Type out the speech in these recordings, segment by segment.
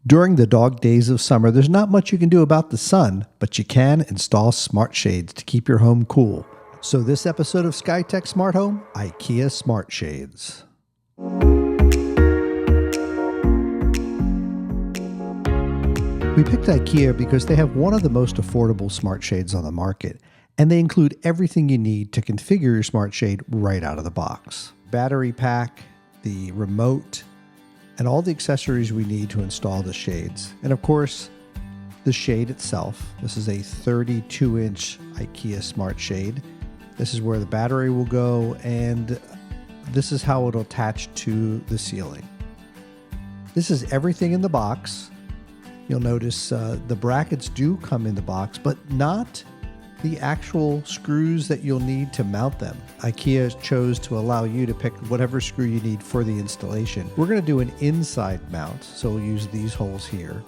During the dog days of summer, there's not much you can do about the sun, but you can install smart shades to keep your home cool. So this episode of SkyTech Smart Home, Ikea Smart Shades. We picked Ikea because they have one of the most affordable smart shades on the market, and they include everything you need to configure your smart shade right out of the box. Battery pack, the remote, and all the accessories we need to install the shades. And of course, the shade itself. This is a 32-inch Ikea Smart Shade. This is where the battery will go, and this is how it'll attach to the ceiling. This is everything in the box. You'll notice the brackets do come in the box, but not the actual screws that you'll need to mount them. Ikea chose to allow you to pick whatever screw you need for the installation. We're going to do an inside mount, so we'll use these holes here.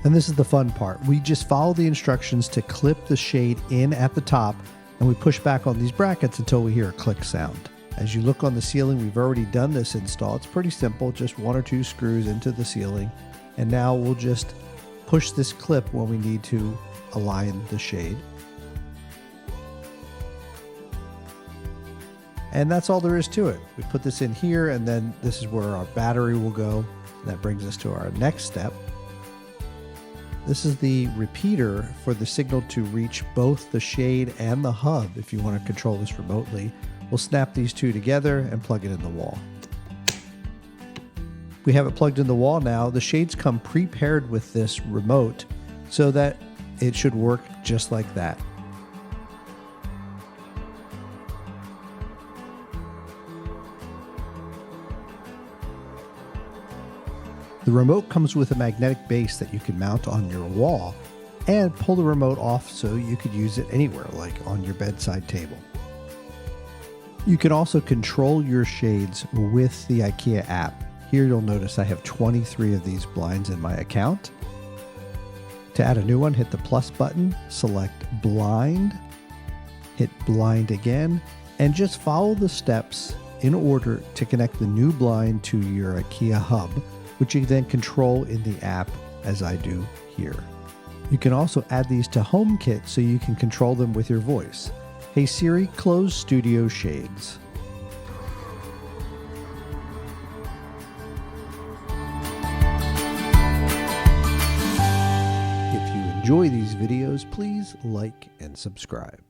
And this is the fun part. We just follow the instructions to clip the shade in at the top, and we push back on these brackets until we hear a click sound. As you look on the ceiling, we've already done this install. It's pretty simple, just 1 or 2 screws into the ceiling. And now we'll just push this clip when we need to align the shade. And that's all there is to it. We put this in here, and then this is where our battery will go. That brings us to our next step. This is the repeater for the signal to reach both the shade and the hub if you want to control this remotely. We'll snap these two together and plug it in the wall. We have it plugged in the wall now. The shades come pre-paired with this remote so that it should work just like that. The remote comes with a magnetic base that you can mount on your wall and pull the remote off so you could use it anywhere, like on your bedside table. You can also control your shades with the Ikea app. Here you'll notice I have 23 of these blinds in my account. To add a new one, hit the plus button, select blind, hit blind again, and just follow the steps in order to connect the new blind to your Ikea hub, which you then control in the app as I do here. You can also add these to HomeKit so you can control them with your voice. Hey Siri, close studio shades. If you enjoy these videos, please like and subscribe.